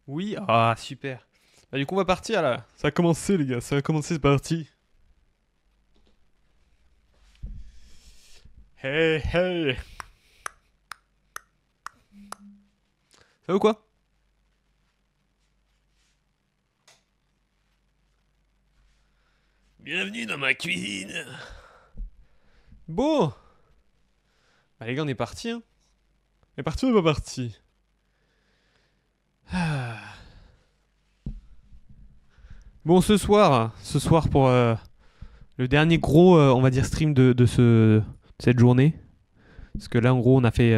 Oui, ah super. Bah, du coup on va partir là. Ça a commencé les gars, ça a commencé, c'est parti. Hey hey. Ça va ou quoi? Bienvenue dans ma cuisine. Bon, bah les gars on est parti hein. On est parti ou on est pas parti? Ah. Bon ce soir pour le dernier gros on va dire stream de cette journée. Parce que là en gros on a fait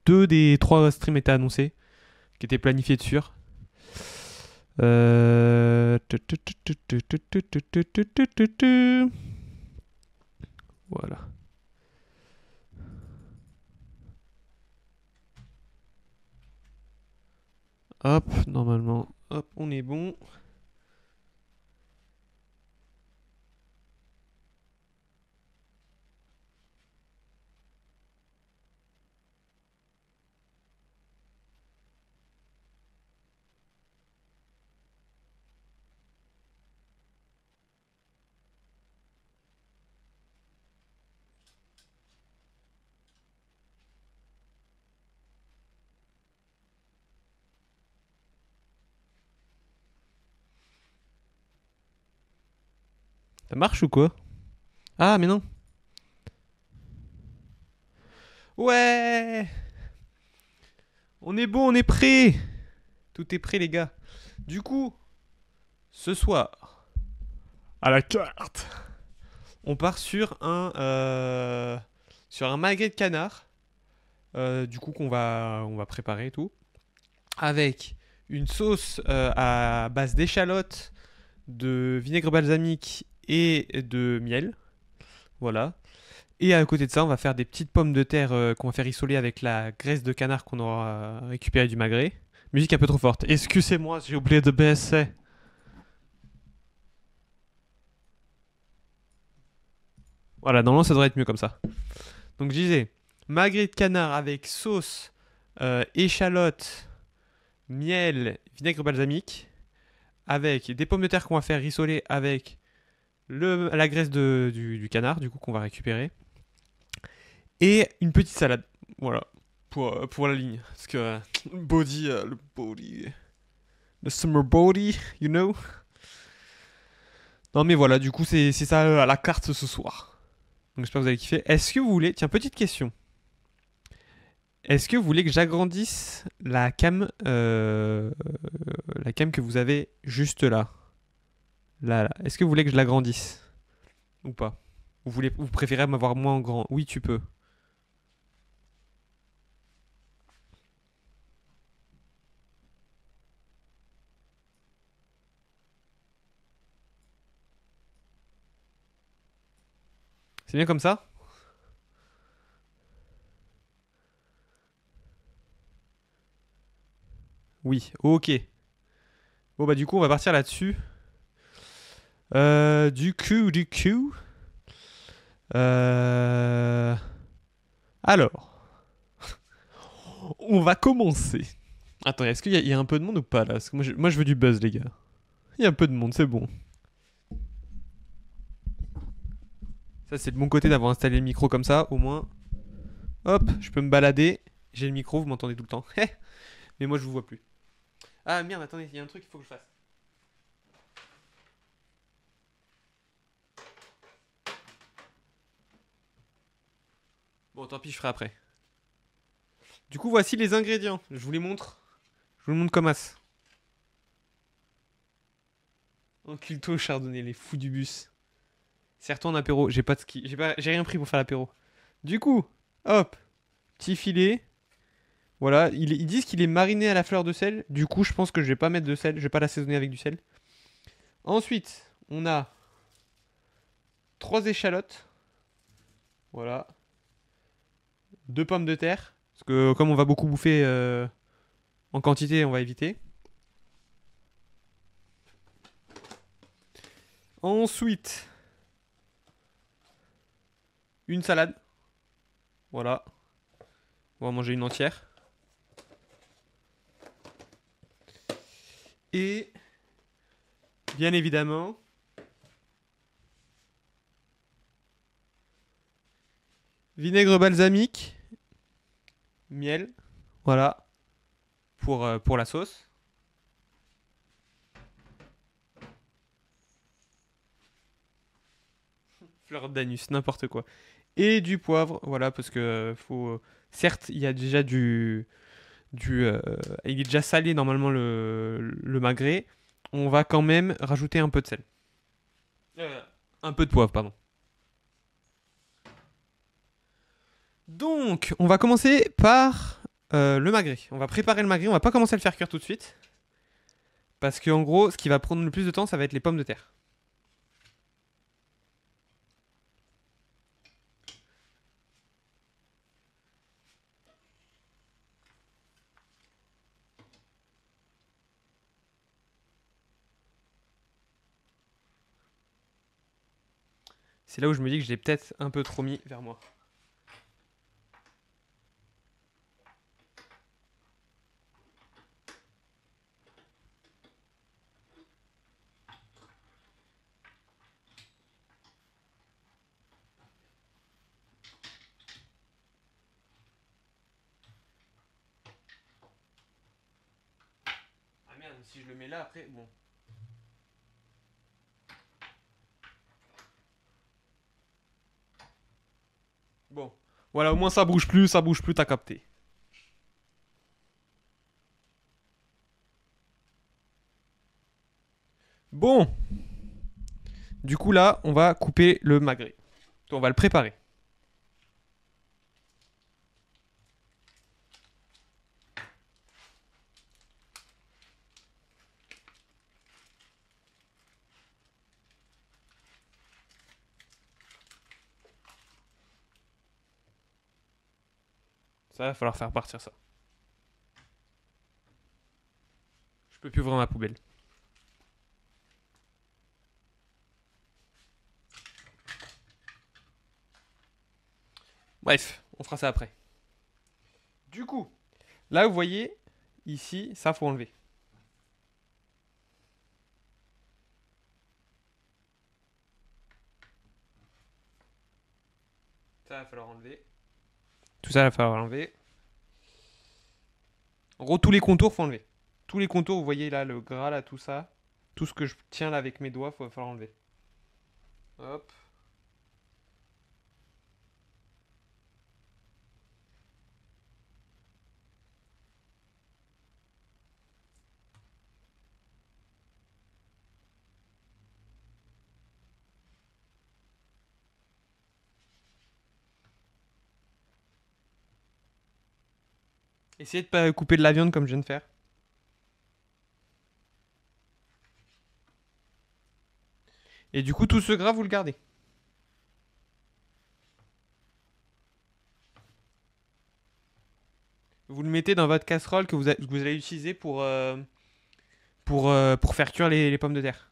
deux des trois streams étaient annoncés, qui étaient planifiés dessus. Voilà. Hop, normalement, hop, on est bon. Ça marche ou quoi? Ah, mais non. Ouais, on est bon, on est prêt. Tout est prêt, les gars. Du coup, ce soir, à la carte, on part sur un magret de canard. Du coup, on va préparer et tout. Avec une sauce à base d'échalote, de vinaigre balsamique et de miel. Voilà. Et à côté de ça, on va faire des petites pommes de terre qu'on va faire rissoler avec la graisse de canard qu'on aura récupérée du magret. Musique un peu trop forte. Excusez-moi, j'ai oublié de baisser. Voilà, normalement ça devrait être mieux comme ça. Donc je disais, magret de canard avec sauce, échalote, miel, vinaigre balsamique, avec des pommes de terre qu'on va faire rissoler avec la graisse du canard, du coup qu'on va récupérer, et une petite salade. Voilà, pour la ligne. Parce que le body, le summer body, you know. Non mais voilà, du coup c'est ça à la carte ce soir. Donc j'espère que vous avez kiffé. Est-ce que vous voulez, tiens, petite question. Est-ce que vous voulez que j'agrandisse la cam que vous avez juste là, là, là. Est-ce que vous voulez que je l'agrandisse ou pas? Vous préférez m'avoir moins en grand? Oui, tu peux. C'est bien comme ça? Oui, ok. Bon bah du coup on va partir là-dessus. Du coup. Euh... Alors, on va commencer. Attends, est-ce qu'il y a un peu de monde ou pas là? Parce que moi je veux du buzz les gars. Il y a un peu de monde, c'est bon. Ça c'est de mon côté d'avoir installé le micro comme ça, au moins. Hop, je peux me balader. J'ai le micro, vous m'entendez tout le temps. Mais moi je vous vois plus. Ah merde, attendez, il y a un truc qu'il faut que je fasse. Bon, tant pis, je ferai après. Du coup, voici les ingrédients. Je vous les montre. Je vous les montre comme as. Encule-toi, chardonnay, les fous du bus. Serre-toi en apéro. J'ai pas de ski. J'ai rien pris pour faire l'apéro. Du coup, hop, petit filet. Voilà, ils disent qu'il est mariné à la fleur de sel. Du coup, je pense que je vais pas mettre de sel. Je vais pas l'assaisonner avec du sel. Ensuite, on a trois échalotes. Voilà. Deux pommes de terre. Parce que comme on va beaucoup bouffer en quantité, on va éviter. Ensuite, une salade. Voilà. On va manger une entière. Et bien évidemment, vinaigre balsamique, miel, voilà, pour la sauce. Fleur d'anus, n'importe quoi. Et du poivre, voilà, parce que faut. Certes, il y a déjà du, il est déjà salé normalement le magret. On va quand même rajouter un peu de sel. Euh, un peu de poivre, pardon. Donc, on va commencer par le magret. On va préparer le magret. On va pas commencer à le faire cuire tout de suite. Parce qu'en gros, ce qui va prendre le plus de temps, ça va être les pommes de terre. C'est là où je me dis que je l'ai peut-être un peu trop mis vers moi. Ah merde, si je le mets là après, bon. Bon. Voilà, au moins ça bouge plus, t'as capté. Bon, du coup là, on va couper le magret. On va le préparer. Ça va falloir faire partir ça. Je peux plus ouvrir ma poubelle. Bref, on fera ça après. Du coup, là vous voyez, ici, ça faut enlever. Ça va falloir enlever. Tout ça va falloir enlever. En gros, tous les contours faut enlever. Tous les contours, vous voyez là, le gras là, tout ça. Tout ce que je tiens là avec mes doigts, va falloir enlever. Hop. Essayez de pas couper de la viande comme je viens de faire. Et du coup, tout ce gras, vous le gardez. Vous le mettez dans votre casserole que vous allez utiliser pour faire cuire les pommes de terre.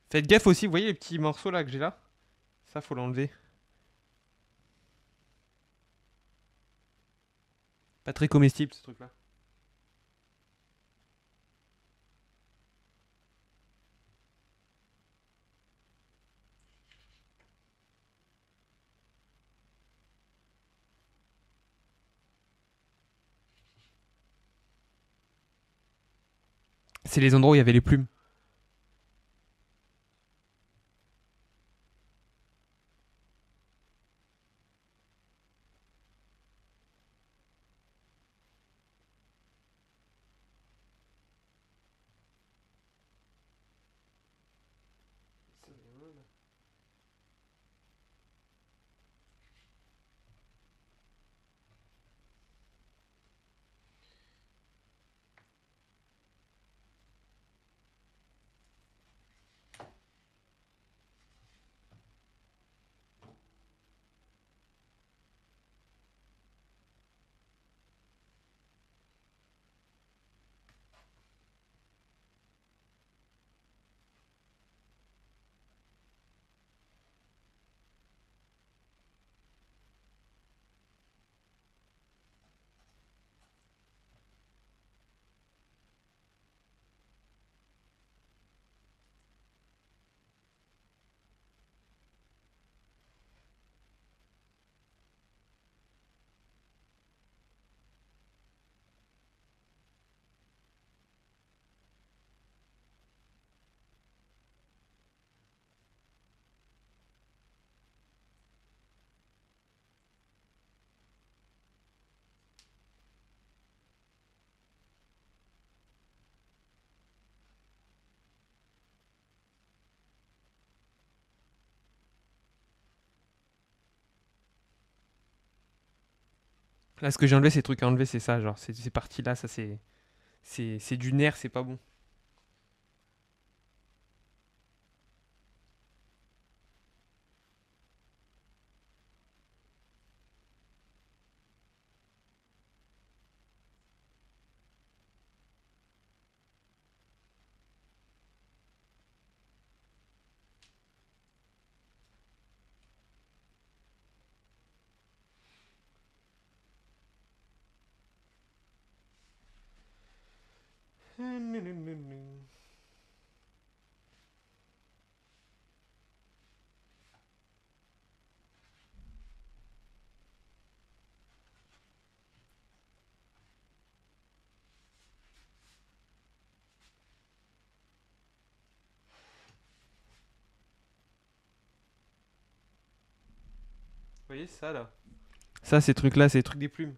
Faites gaffe aussi, vous voyez les petits morceaux là que j'ai là. Ça, faut l'enlever. Pas très comestible ce truc-là. C'est les endroits où il y avait les plumes. Là, ce que j'ai enlevé, ces trucs à enlever, c'est ça. Genre, ces parties-là, ça, c'est du nerf, c'est pas bon. Vous voyez ça, là? Ça, ces trucs-là, c'est les trucs des plumes.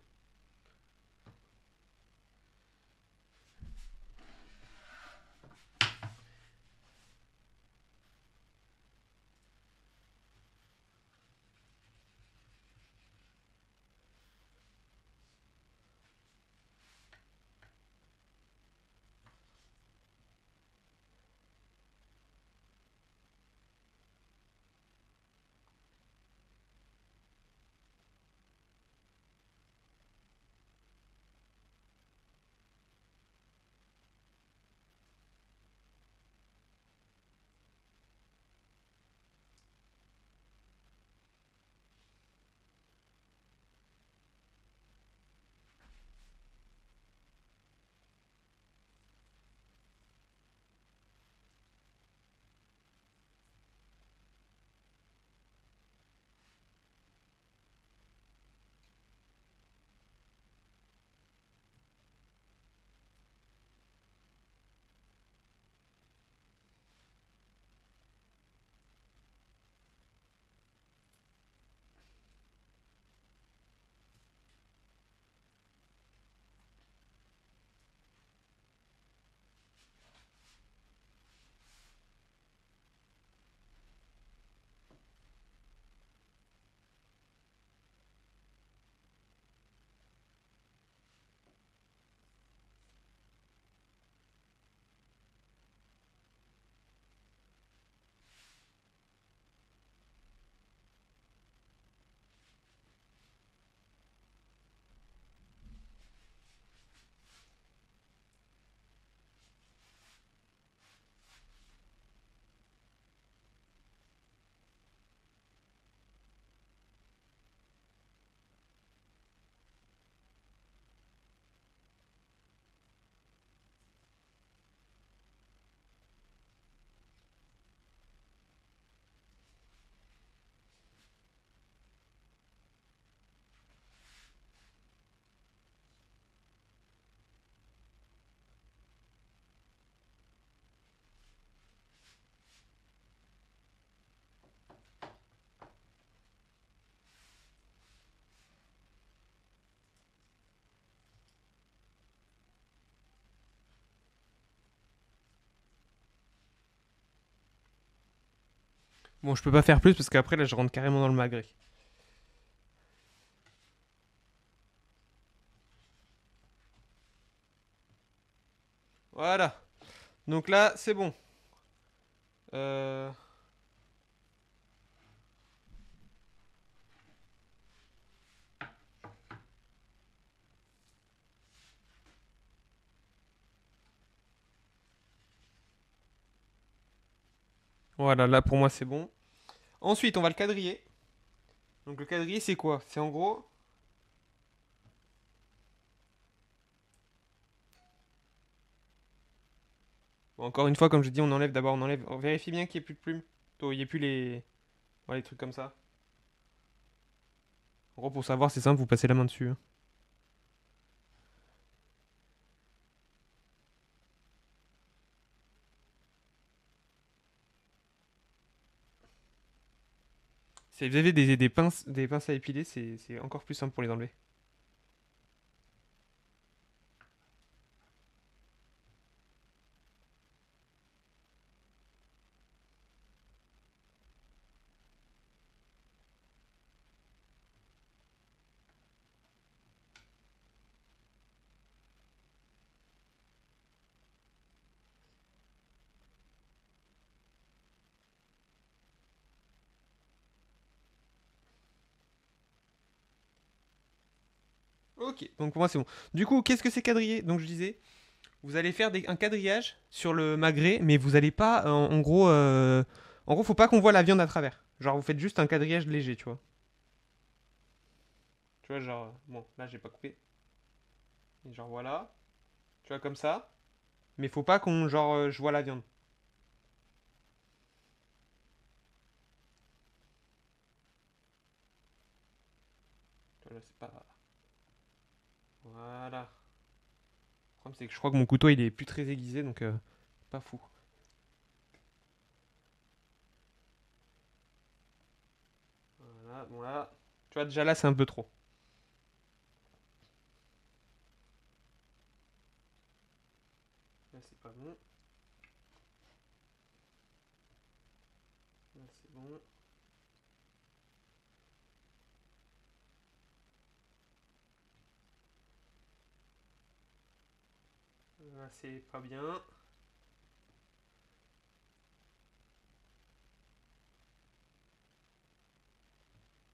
Bon, je peux pas faire plus parce qu'après, là, je rentre carrément dans le magret. Voilà. Donc là, c'est bon. Euh, Voilà, là, pour moi, c'est bon. Ensuite, on va le quadriller. Donc le quadriller, c'est quoi? C'est en gros... Bon, encore une fois, comme je dis, on enlève d'abord, on enlève... On vérifie bien qu'il n'y ait plus de plumes. Il n'y ait plus les... Ouais, les trucs comme ça. En gros, pour savoir, c'est simple, vous passez la main dessus, hein. Si vous avez des pinces à épiler, c'est encore plus simple pour les enlever. Ok, donc pour moi c'est bon. Du coup, qu'est-ce que c'est quadriller? Donc je disais, vous allez faire un quadrillage sur le magret, mais vous allez pas, en gros, faut pas qu'on voit la viande à travers. Genre, vous faites juste un quadrillage léger, tu vois. Tu vois, genre, bon, là j'ai pas coupé. Et genre voilà, tu vois comme ça. Mais faut pas qu'on, genre, je vois la viande. Tu vois, là c'est pas. Voilà. Le problème c'est que je crois que mon couteau il est plus très aiguisé, donc pas fou. Voilà, bon là, tu vois déjà là c'est un peu trop. Là c'est pas bon. Là c'est bon. Là c'est pas bien.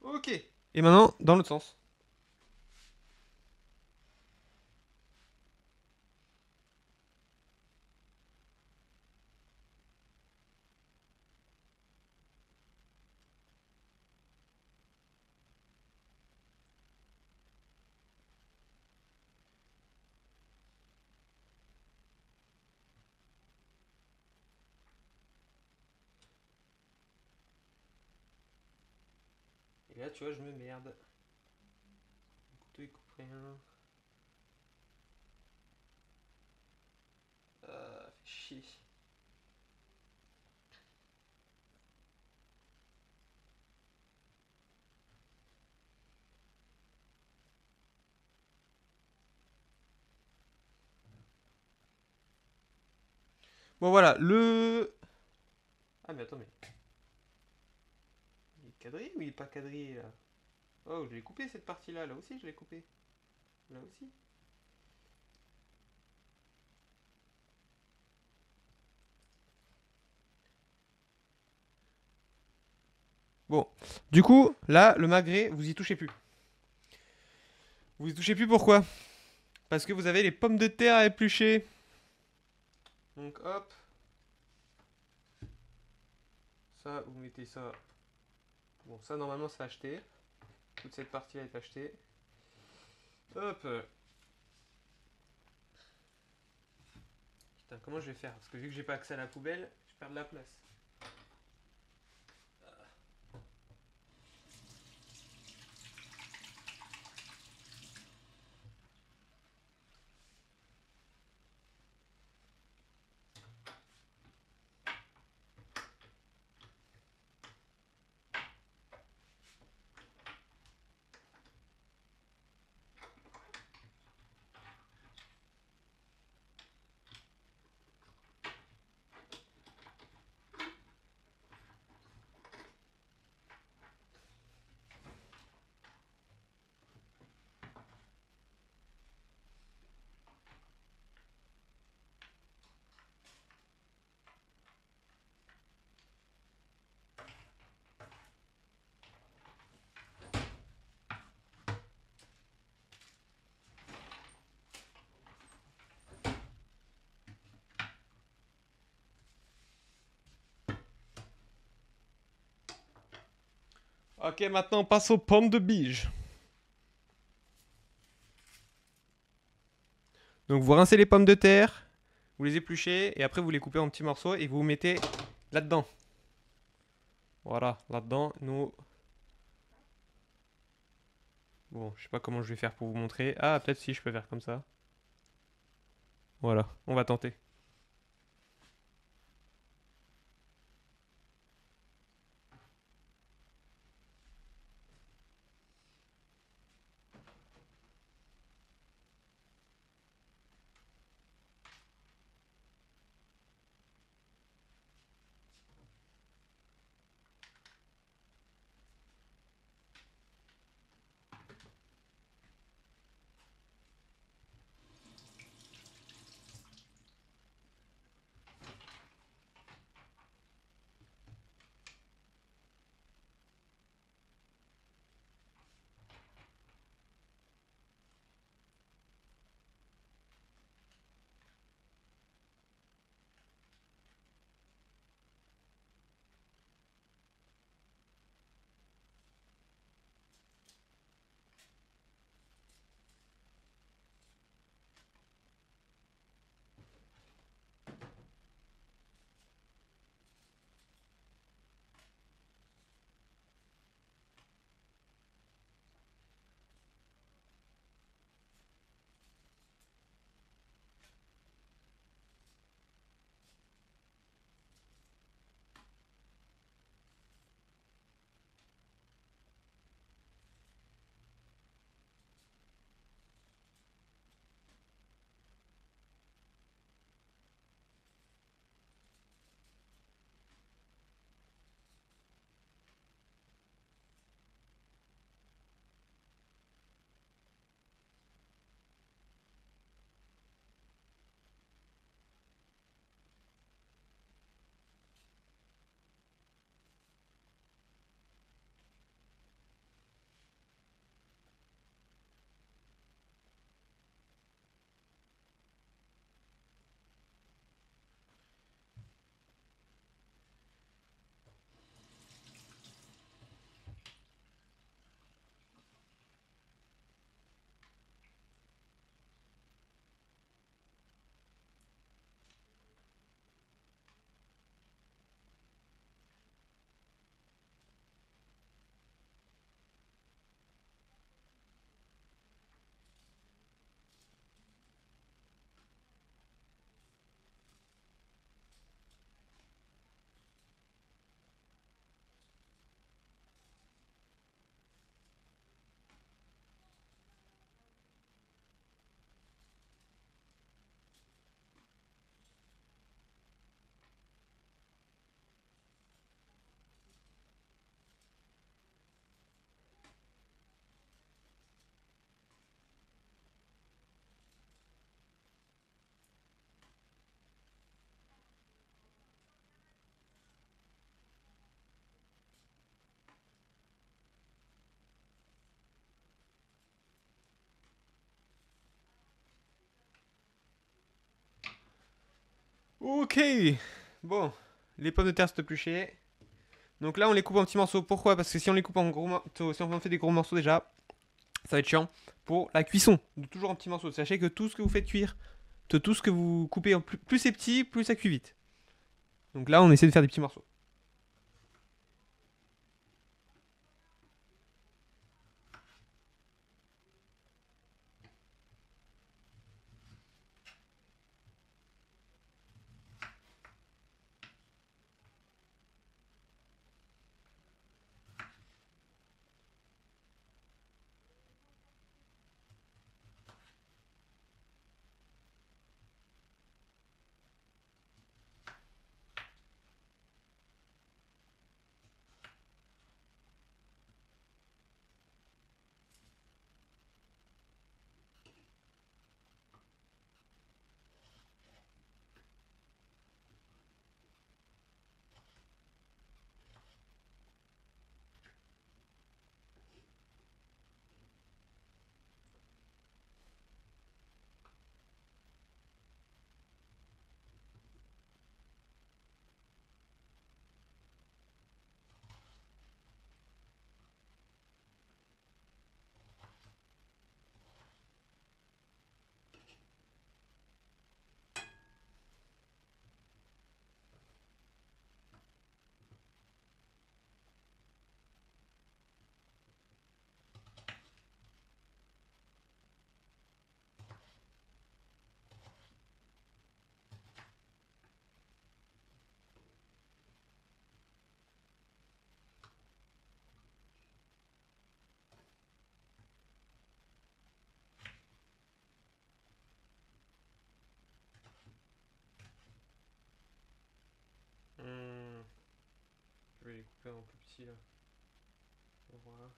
Ok. Et maintenant, dans l'autre sens. Et là, tu vois, je me merde. Le couteau, il coupe rien. Fait chier. Bon, voilà, le... Ah, mais attends, mais... Il est quadrillé ou il est pas quadrillé, là? Oh, je l'ai coupé, cette partie-là. Là aussi, je l'ai coupé. Là aussi. Bon. Du coup, là, le magret, vous y touchez plus. Vous y touchez plus, pourquoi? Parce que vous avez les pommes de terre à éplucher. Donc, hop. Ça, vous mettez ça. Bon, ça, normalement, c'est acheté. Toute cette partie-là est achetée. Hop. Putain, comment je vais faire? Parce que vu que j'ai pas accès à la poubelle, je perds de la place. Ok, maintenant on passe aux pommes de biche. Donc vous rincez les pommes de terre, vous les épluchez et après vous les coupez en petits morceaux et vous vous mettez là-dedans. Voilà, là-dedans, nous... Bon, je sais pas comment je vais faire pour vous montrer. Ah, peut-être si je peux faire comme ça. Voilà, on va tenter. Ok. Bon, les pommes de terre sont épluchées. Donc là, on les coupe en petits morceaux. Pourquoi? Parce que si on les coupe en gros morceaux, si on en fait des gros morceaux déjà, ça va être chiant pour la cuisson. Donc toujours en petits morceaux. Sachez que tout ce que vous faites cuire, tout ce que vous coupez en plus c'est petit, plus ça cuit vite. Donc là, on essaie de faire des petits morceaux. Hmm, je vais les couper en plus petit là. Voilà.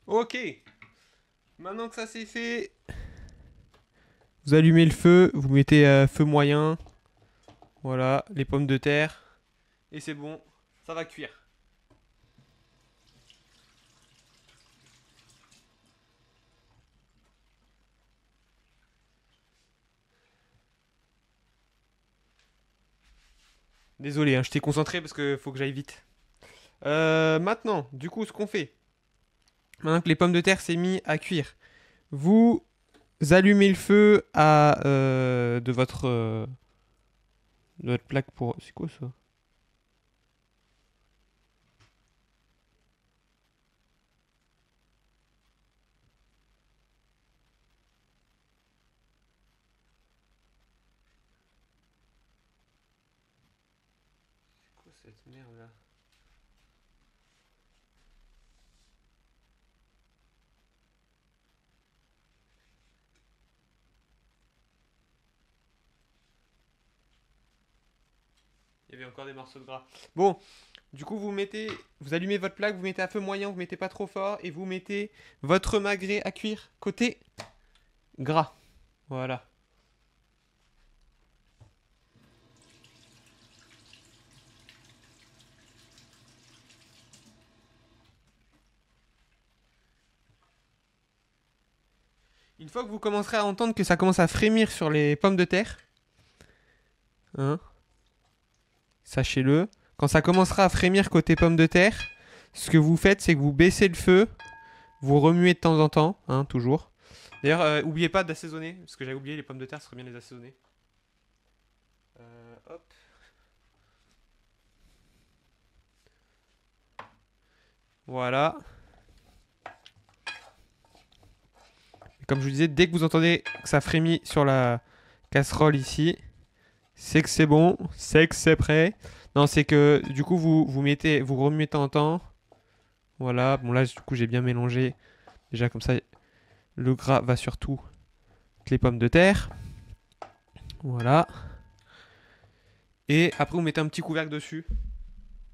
Ok. Maintenant que ça c'est fait, vous allumez le feu, vous mettez feu moyen. Voilà, les pommes de terre. Et c'est bon, ça va cuire. Désolé, hein, je t'ai concentré parce que faut que j'aille vite. Maintenant, du coup, ce qu'on fait, maintenant que les pommes de terre s'est mis à cuire, vous allumez le feu de votre plaque pour. C'est quoi ça? cette merde là? Il y avait encore des morceaux de gras. Bon, du coup, vous allumez votre plaque, vous mettez à feu moyen, vous mettez pas trop fort, et vous mettez votre magret à cuire côté gras. Voilà. Une fois que vous commencerez à entendre que ça commence à frémir sur les pommes de terre, hein, sachez-le, quand ça commencera à frémir côté pommes de terre, ce que vous faites, c'est que vous baissez le feu, vous remuez de temps en temps, hein, toujours. D'ailleurs, oubliez pas d'assaisonner, parce que j'avais oublié les pommes de terre, ce serait bien de les assaisonner. Hop. Voilà. Et comme je vous disais, dès que vous entendez que ça frémit sur la casserole ici, c'est que c'est bon, c'est que c'est prêt. Non, c'est que du coup vous remuez de temps en temps. Voilà, bon là du coup j'ai bien mélangé. Déjà comme ça le gras va sur toutes les pommes de terre. Voilà. Et après vous mettez un petit couvercle dessus.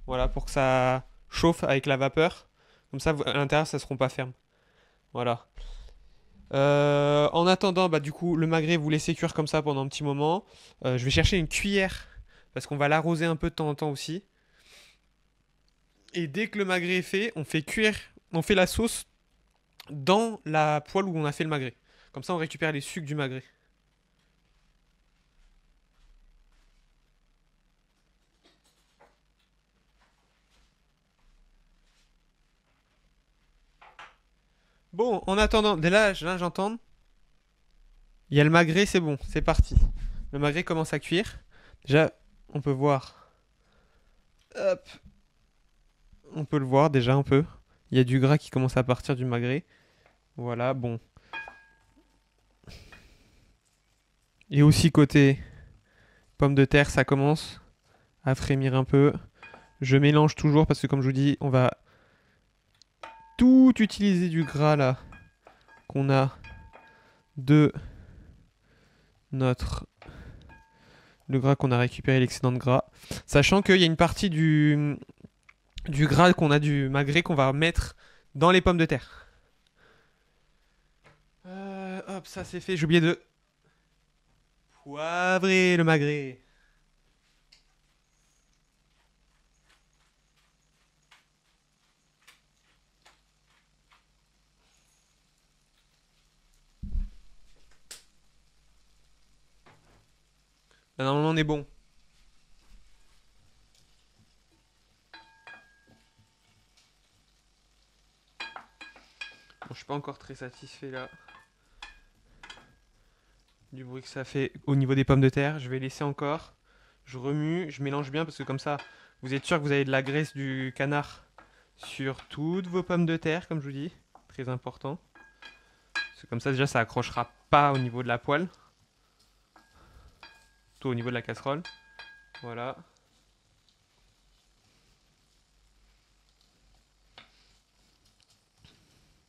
Voilà, pour que ça chauffe avec la vapeur. Comme ça à l'intérieur ça ne seront pas fermes. Voilà. En attendant, bah, du coup, le magret, vous laissez cuire comme ça pendant un petit moment. Je vais chercher une cuillère parce qu'on va l'arroser un peu de temps en temps aussi. Et dès que le magret est fait, on fait cuire, on fait la sauce dans la poêle où on a fait le magret. Comme ça, on récupère les sucs du magret. Bon, en attendant, dès là, j'entends. Il y a le magret, c'est bon, c'est parti. Le magret commence à cuire. Déjà, on peut voir. Hop, on peut le voir déjà un peu. Il y a du gras qui commence à partir du magret. Voilà, bon. Et aussi côté pommes de terre, ça commence à frémir un peu. Je mélange toujours parce que comme je vous dis, on va tout utiliser du gras là qu'on a de notre le gras qu'on a récupéré, l'excédent de gras. Sachant qu'il y a une partie du gras qu'on a du magret qu'on va mettre dans les pommes de terre. Hop, ça c'est fait. J'ai oublié de poivrer le magret. Là, normalement on est bon. Bon, je suis pas encore très satisfait là du bruit que ça fait au niveau des pommes de terre. Je vais laisser encore. Je remue, je mélange bien parce que comme ça, vous êtes sûr que vous avez de la graisse du canard sur toutes vos pommes de terre, comme je vous dis. Très important. Parce que comme ça, déjà, ça accrochera pas au niveau de la poêle. Tout au niveau de la casserole. Voilà.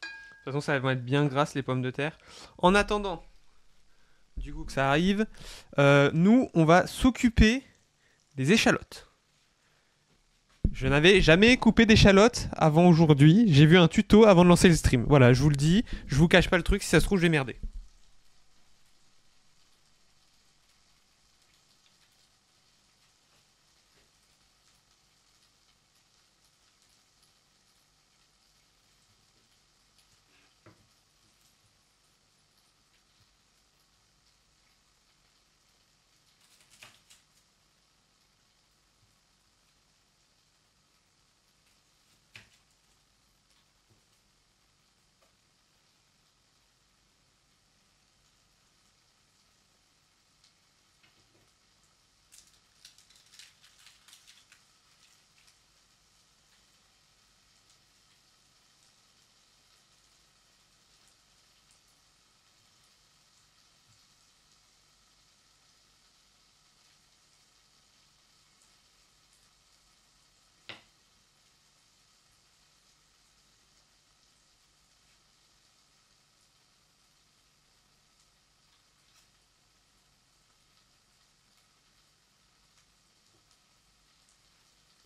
De toute façon, ça va être bien grasse les pommes de terre. En attendant, du coup que ça arrive, nous, on va s'occuper des échalotes. Je n'avais jamais coupé d'échalotes avant aujourd'hui. J'ai vu un tuto avant de lancer le stream. Voilà, je vous le dis, je vous cache pas le truc, si ça se trouve, je vais merder.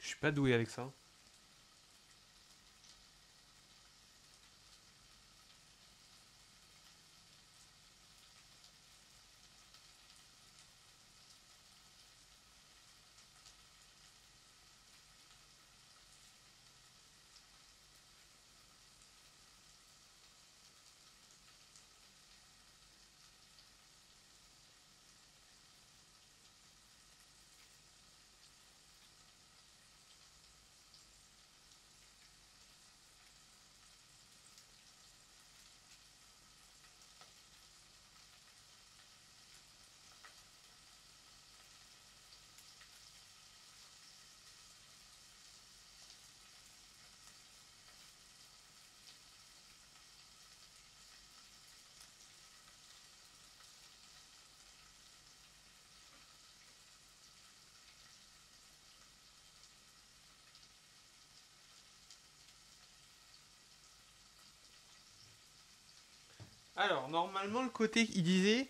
Je suis pas doué avec ça. Alors, normalement, le côté, il disait,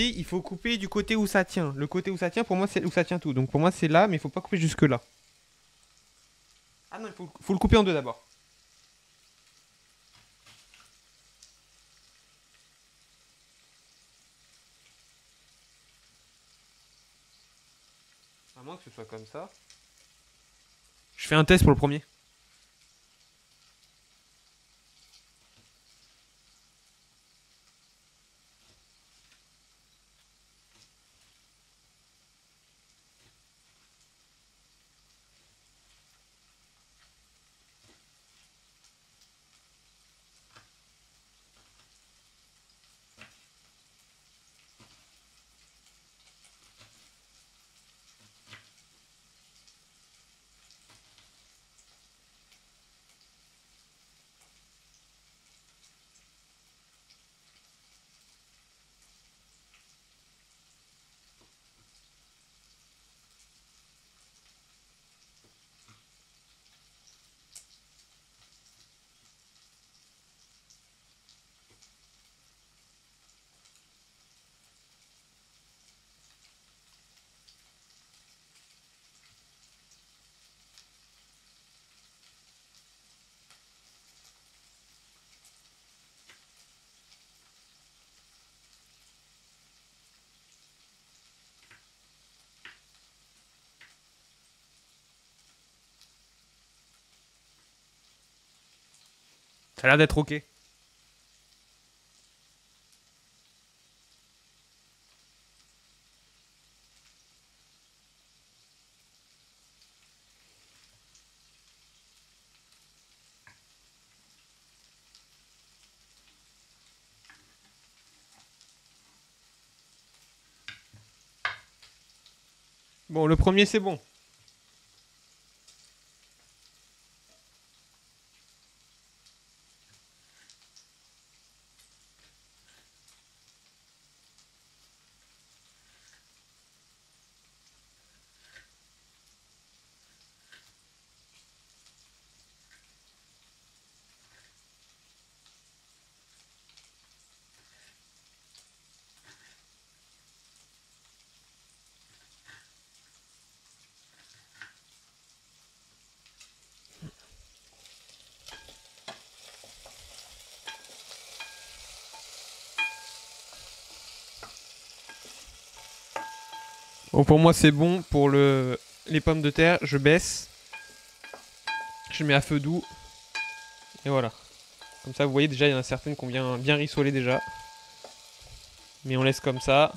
il faut couper du côté où ça tient. Le côté où ça tient, pour moi, c'est où ça tient tout. Donc pour moi, c'est là, mais il faut pas couper jusque là. Ah non, il faut le couper en deux d'abord. À moins que ce soit comme ça. Je fais un test pour le premier. Ça a l'air d'être ok. Bon, le premier, c'est bon. Bon, pour moi, c'est bon. Pour les pommes de terre, je baisse. Je mets à feu doux. Et voilà. Comme ça, vous voyez, déjà, il y en a certaines qui ont bien rissolé déjà. Mais on laisse comme ça.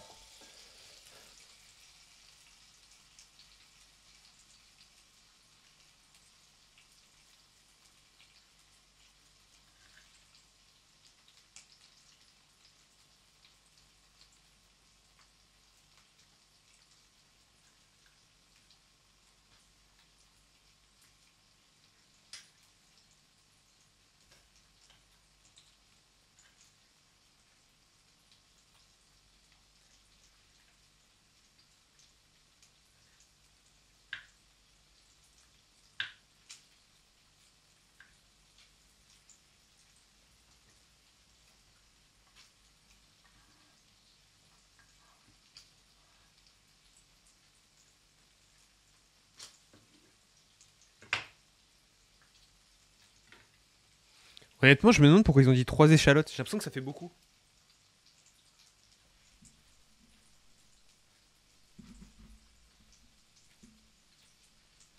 Honnêtement, je me demande pourquoi ils ont dit 3 échalotes. J'ai l'impression que ça fait beaucoup.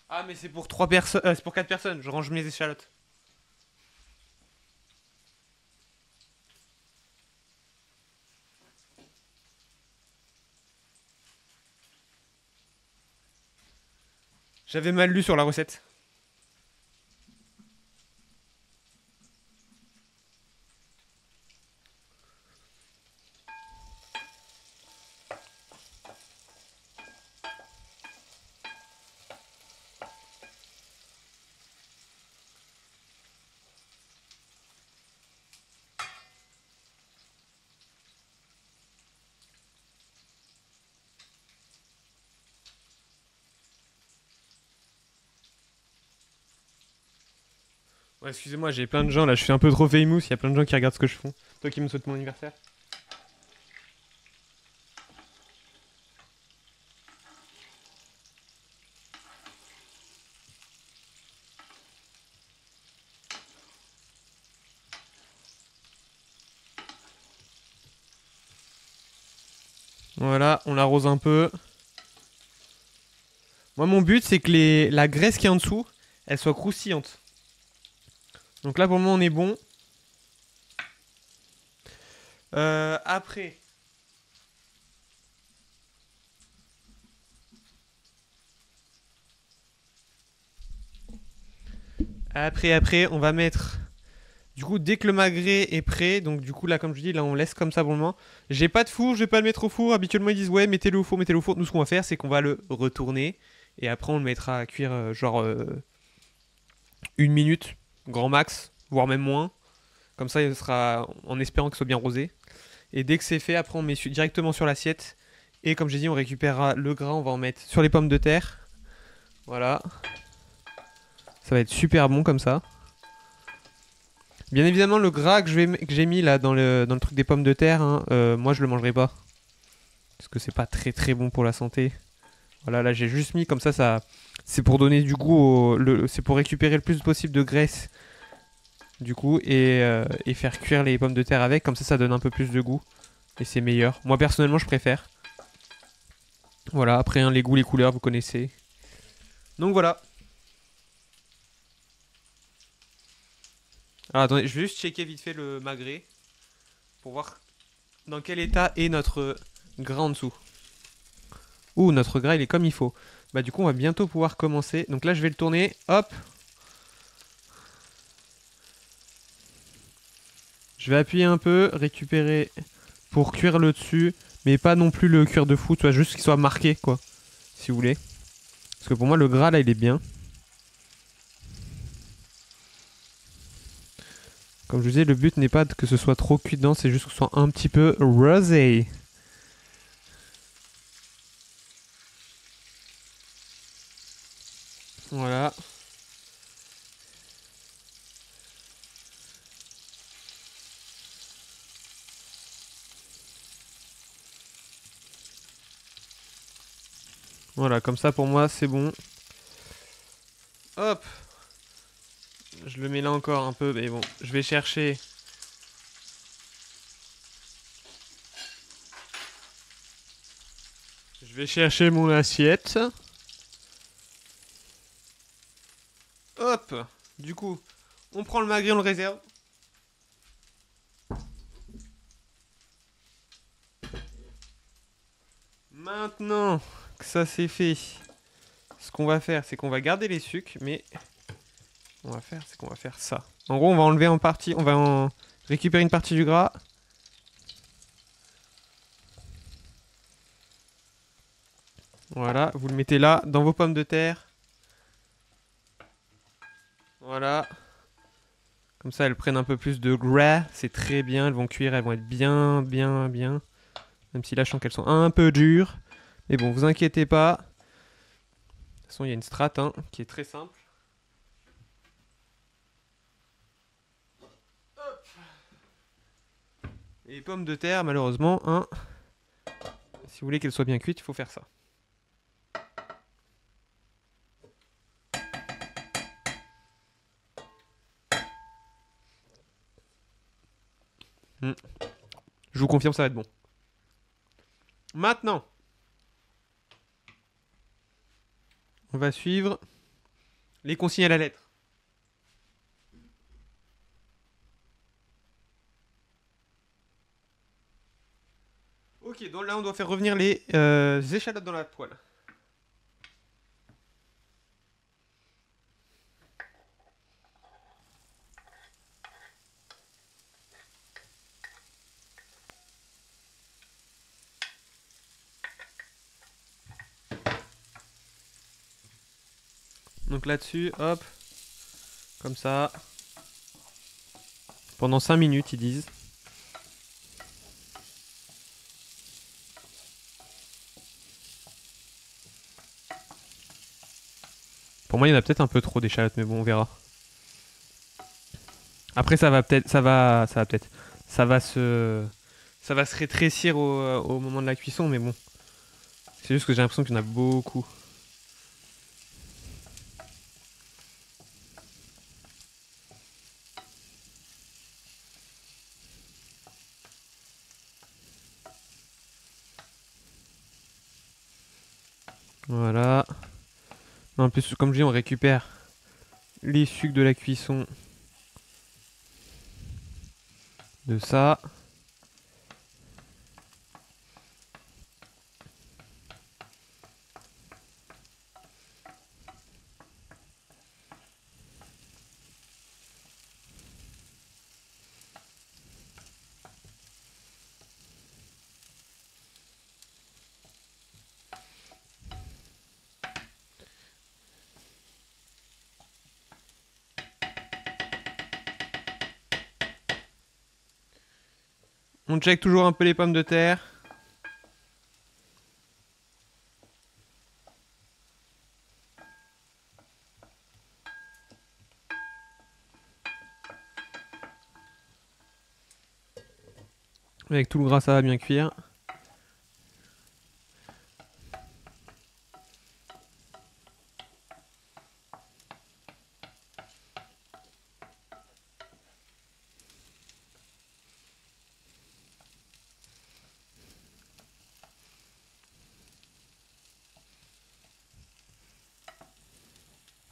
Ah, mais c'est pour 3 personnes. C'est pour 4 personnes. Je range mes échalotes. J'avais mal lu sur la recette. Ouais, excusez-moi, j'ai plein de gens là. Je suis un peu trop famous. Il y a plein de gens qui regardent ce que je fais. Toi qui me souhaites mon anniversaire. Voilà, on l'arrose un peu. Moi, mon but, c'est que la graisse qui est en dessous, elle soit croustillante. Donc là, pour le moment, on est bon. Après. Après, on va mettre. Du coup, dès que le magret est prêt, donc du coup, là, comme je dis, là, on laisse comme ça pour le moment. J'ai pas de four, je vais pas le mettre au four. Habituellement, ils disent, ouais, mettez-le au four, mettez-le au four. Nous, ce qu'on va faire, c'est qu'on va le retourner. Et après, on le mettra à cuire, une minute, grand max, voire même moins. Comme ça, il sera en espérant que ce soit bien rosé. Et dès que c'est fait, après, on met directement sur l'assiette. Et comme j'ai dit, on récupérera le gras, on va en mettre sur les pommes de terre. Voilà. Ça va être super bon comme ça. Bien évidemment, le gras que j'ai mis là dans le truc des pommes de terre, hein, moi je le mangerai pas. Parce que c'est pas très très bon pour la santé. Voilà, là j'ai juste mis comme ça c'est pour donner du goût, c'est pour récupérer le plus possible de graisse du coup et faire cuire les pommes de terre avec, comme ça donne un peu plus de goût et c'est meilleur. Moi personnellement je préfère. Voilà, après hein, les goûts, les couleurs, vous connaissez. Donc voilà. Alors attendez, je vais juste checker vite fait le magret pour voir dans quel état est notre gras en dessous. Ouh, notre gras il est comme il faut. Bah du coup on va bientôt pouvoir commencer. Donc là je vais le tourner, hop. Je vais appuyer un peu, récupérer pour cuire le dessus, mais pas non plus le cuir de fou, tu vois, juste qu'il soit marqué quoi, si vous voulez. Parce que pour moi le gras là il est bien. Comme je vous disais, le but n'est pas que ce soit trop cuit dedans, c'est juste que ce soit un petit peu rosé. Voilà. Voilà, comme ça pour moi c'est bon. Hop. Je le mets là encore un peu, mais bon, je vais chercher. Je vais chercher mon assiette. Hop. Du coup, on prend le magret, on le réserve. Maintenant que ça c'est fait, ce qu'on va faire, c'est qu'on va garder les sucres, mais on va faire, c'est qu'on va faire ça. En gros, on va enlever en partie, on va en récupérer une partie du gras. Voilà, vous le mettez là, dans vos pommes de terre. Voilà. Comme ça, elles prennent un peu plus de gras. C'est très bien, elles vont cuire, elles vont être bien, bien, bien. Même si là, je sens qu'elles sont un peu dures. Mais bon, vous inquiétez pas. De toute façon, il y a une strat hein, qui est très simple. Et les pommes de terre, malheureusement, hein, si vous voulez qu'elles soient bien cuites, il faut faire ça. Mm. Je vous confirme, ça va être bon. Maintenant, on va suivre les consignes à la lettre. Ok, donc là on doit faire revenir les échalotes dans la poêle. Donc là-dessus, hop, comme ça. Pendant 5 minutes, ils disent. Pour moi, il y en a peut-être un peu trop d'échalotes, mais bon, on verra. Après, ça va peut-être, ça va se rétrécir au moment de la cuisson, mais bon. C'est juste que j'ai l'impression qu'il y en a beaucoup. Voilà. En plus, comme je dis, on récupère les sucs de la cuisson de ça. On check toujours un peu les pommes de terre. Avec tout le gras, ça va bien cuire.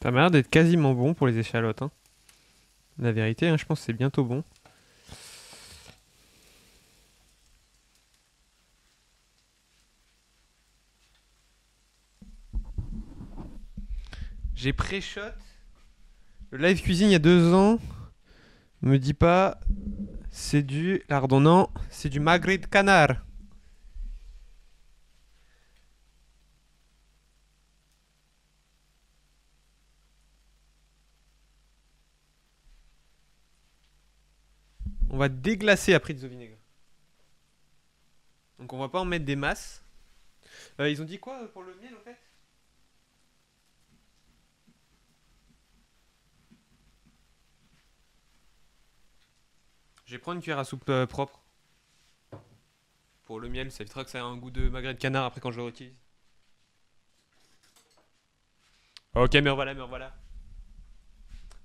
Ça m'a l'air d'être quasiment bon pour les échalotes. Hein. La vérité, hein, je pense que c'est bientôt bon. J'ai pré-shot. Le live cuisine il y a 2 ans. Me dis pas. C'est du lardon, non. C'est du magret de canard. On va déglacer après de vinaigre. Donc on va pas en mettre des masses. Ils ont dit quoi pour le miel en fait? Je vais prendre une cuillère à soupe propre. Pour le miel, ça évitera que ça ait un goût de magret de canard après quand je le réutilise. Ok, me revoilà, me revoilà.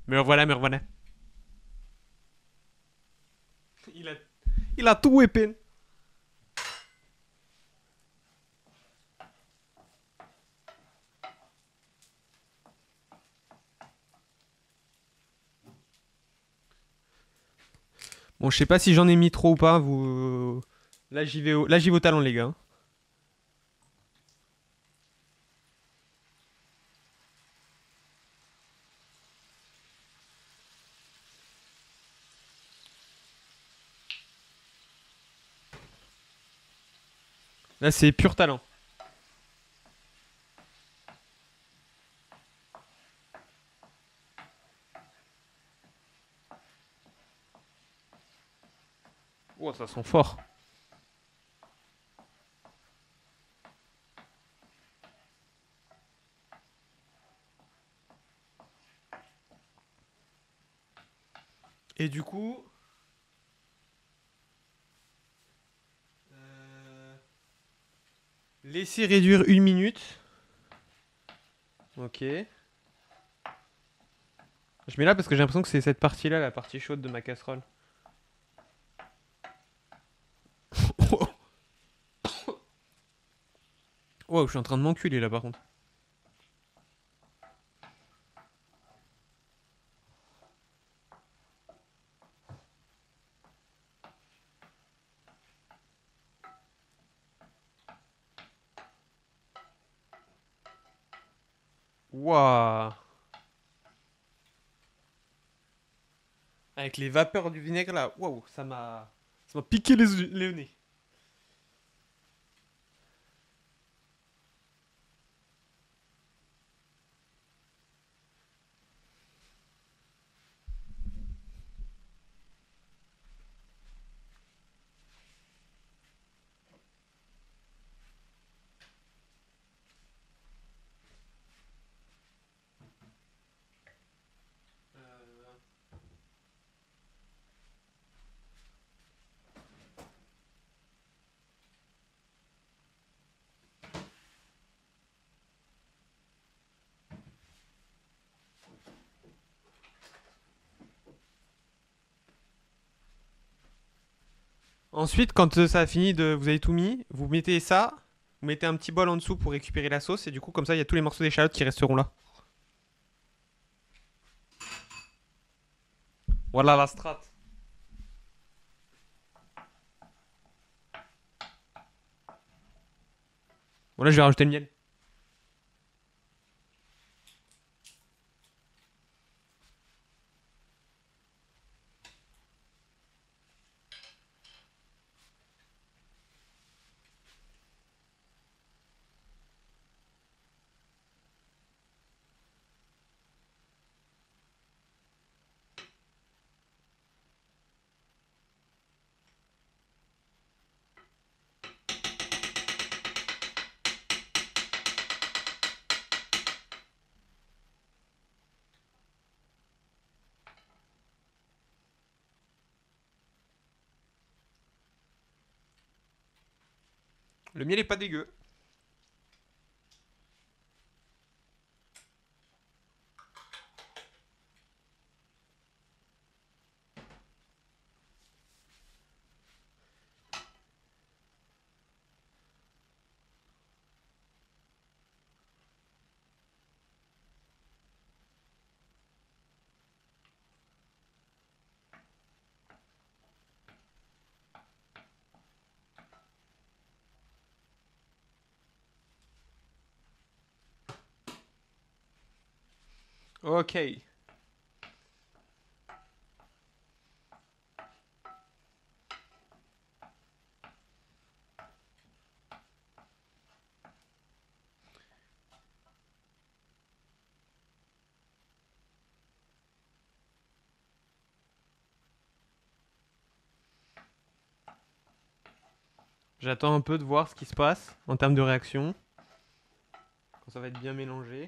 Me revoilà, me revoilà. Il a, il a tout épine. Bon, je sais pas si j'en ai mis trop ou pas. Vous... Là, j'y vais au talent, les gars. Là, c'est pur talent. Oh, ça sent fort. Et du coup... laissez réduire 1 minute. Ok. Je mets là parce que j'ai l'impression que c'est cette partie-là, la partie chaude de ma casserole. Wow, je suis en train de m'enculer là par contre. Waouh. Avec les vapeurs du vinaigre là, waouh, ça m'a piqué les nez. Ensuite, quand ça a fini de, vous avez tout mis, vous mettez ça, vous mettez un petit bol en dessous pour récupérer la sauce et du coup comme ça il y a tous les morceaux d'échalote qui resteront là. Voilà la strat. Voilà, je vais rajouter le miel. Le miel est pas dégueu. Ok. J'attends un peu de voir ce qui se passe en termes de réaction. Quand ça va être bien mélangé.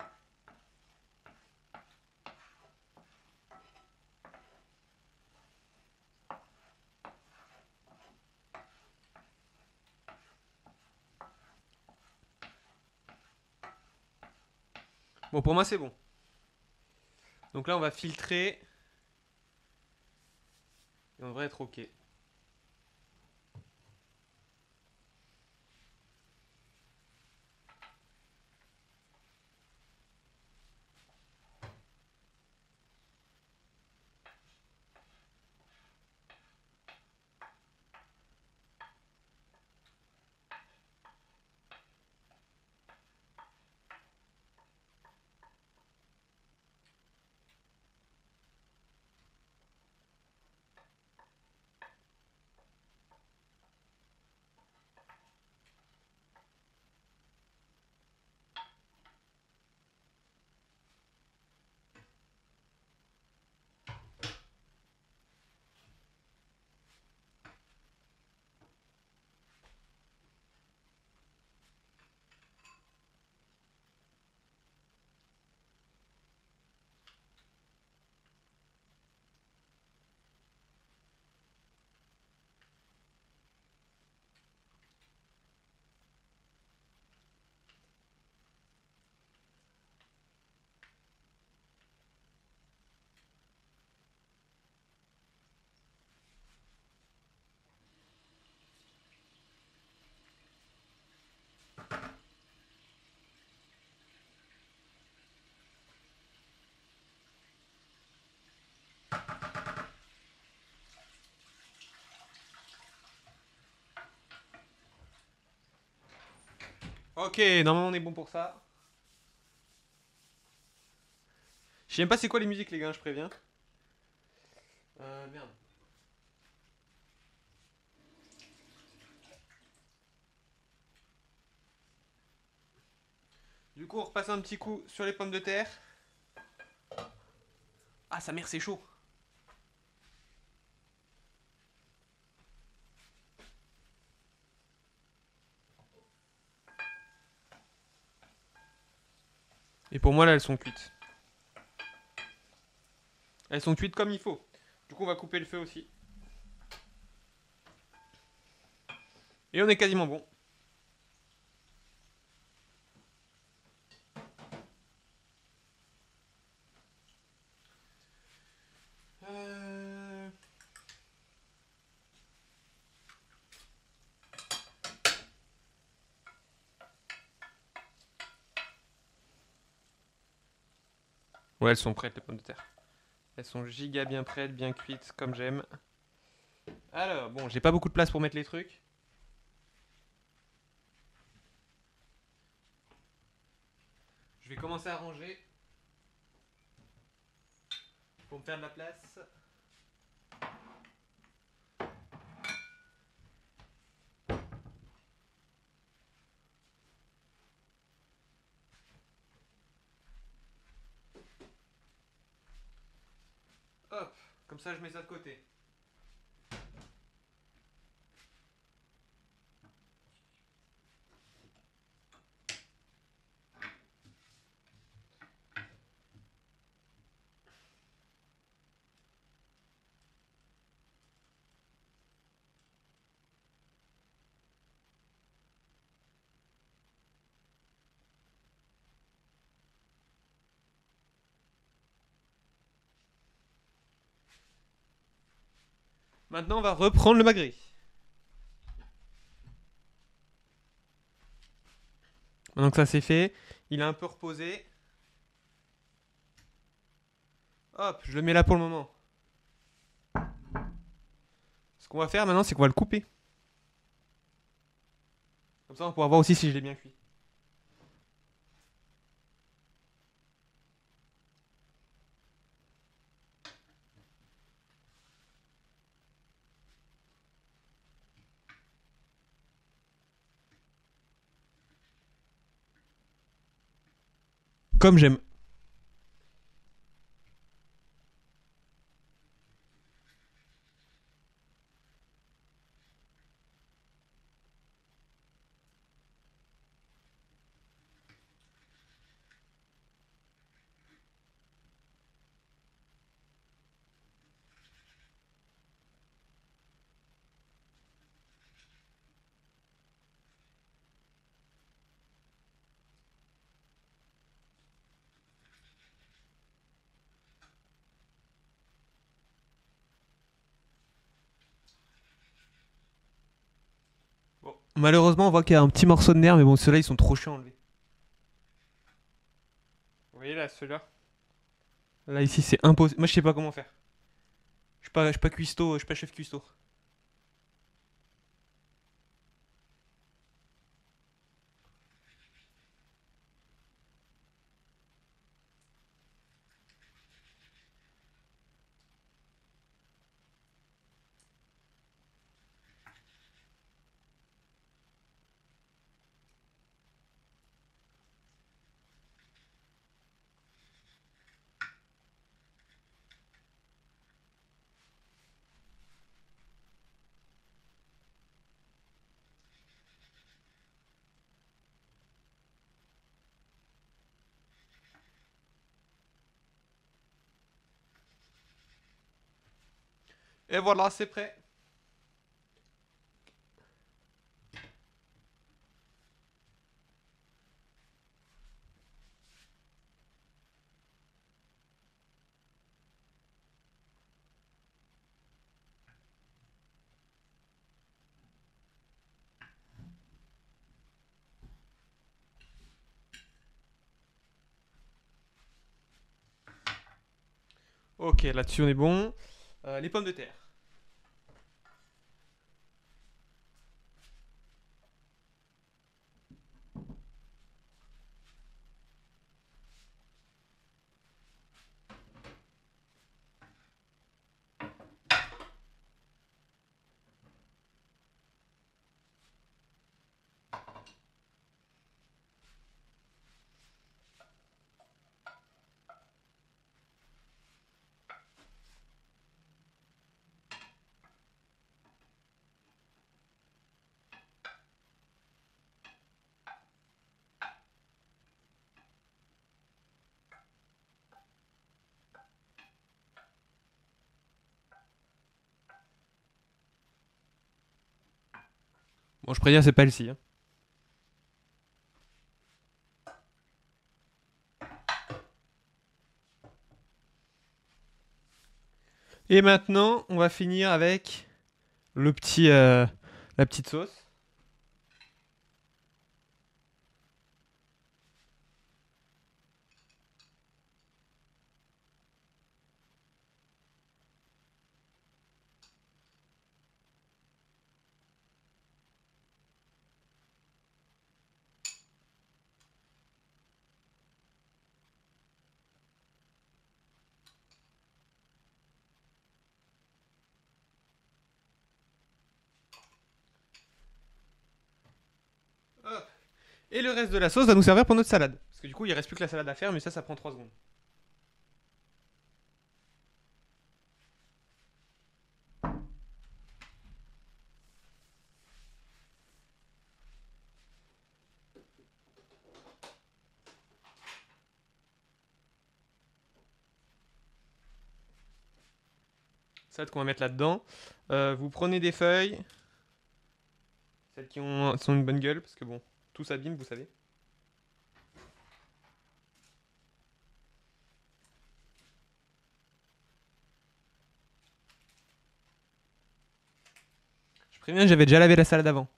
Bon, pour moi c'est bon. Donc là on va filtrer. Et on devrait être ok. Ok, normalement on est bon pour ça. Je sais même pas c'est quoi les musiques les gars, je préviens. Merde. Du coup on repasse un petit coup sur les pommes de terre. Ah sa mère c'est chaud. Et pour moi là elles sont cuites. Elles sont cuites comme il faut. Du coup on va couper le feu aussi. Et on est quasiment bon. Euh... Ouais elles sont prêtes les pommes de terre. Elles sont giga bien prêtes, bien cuites comme j'aime. Alors bon j'ai pas beaucoup de place pour mettre les trucs. Je vais commencer à ranger. Pour me faire de la place. Hop, comme ça je mets ça de côté. Maintenant on va reprendre le magret. Maintenant que ça c'est fait, il a un peu reposé. Hop, je le mets là pour le moment. Ce qu'on va faire maintenant c'est qu'on va le couper. Comme ça on pourra voir aussi si je l'ai bien cuit. Comme j'aime. Bon, malheureusement on voit qu'il y a un petit morceau de nerf, mais bon ceux-là ils sont trop chiants à enlever. Vous voyez là, ceux-là. Là ici c'est impossible. Moi je sais pas comment faire. Je suis pas cuistot, je suis pas chef cuistot. Et voilà, c'est prêt. Ok, là-dessus on est bon. Les pommes de terre. Bon, je préviens, c'est pas elle-ci, hein. Et maintenant, on va finir avec le petit, la petite sauce. Hop. Et le reste de la sauce va nous servir pour notre salade. Parce que du coup, il reste plus que la salade à faire, mais ça prend 3 secondes. Salade qu'on va mettre là-dedans. Vous prenez des feuilles. Celles qui sont une bonne gueule, parce que bon, tout s'abîme, vous savez. Je préviens, j'avais déjà lavé la salade avant.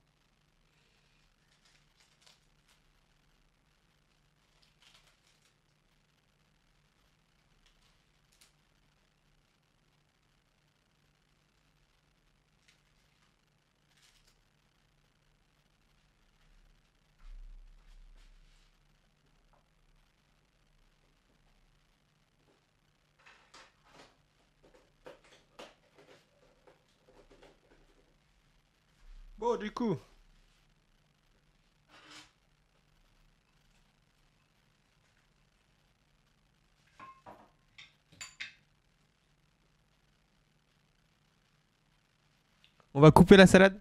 Bon, du coup, on va couper la salade.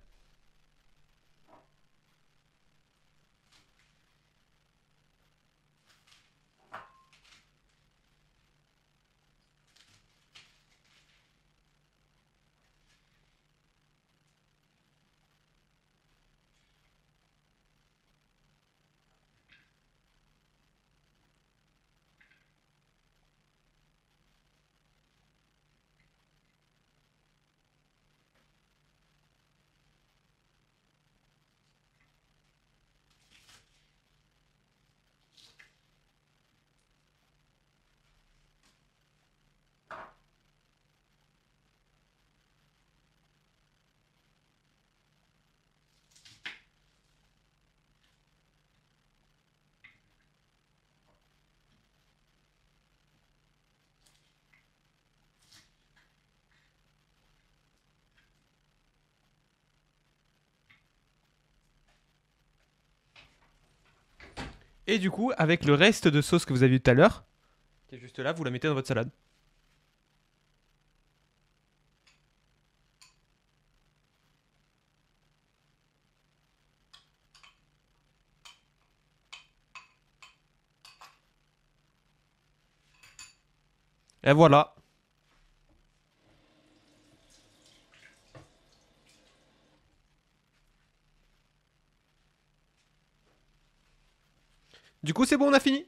Et du coup, avec le reste de sauce que vous avez vu tout à l'heure, qui est juste là, vous la mettez dans votre salade. Et voilà. Du coup, c'est bon, on a fini.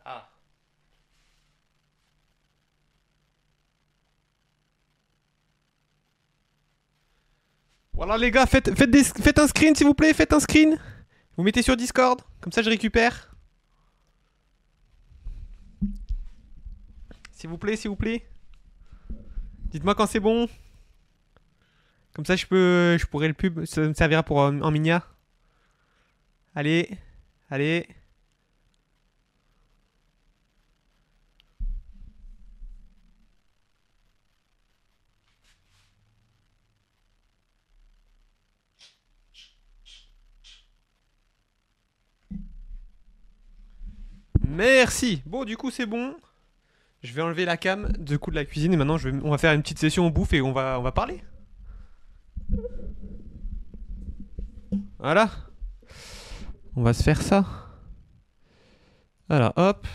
Ah. Voilà les gars, faites un screen s'il vous plaît, faites un screen. Vous mettez sur Discord, comme ça je récupère. S'il vous plaît, s'il vous plaît. Dites-moi quand c'est bon. Comme ça je pourrai le pub, ça me servira pour en minia. Allez, allez. Merci. Bon, du coup, c'est bon. Je vais enlever la cam de coup de la cuisine et maintenant on va faire une petite session au bouffe et on va parler. Voilà. On va se faire ça. Voilà, hop.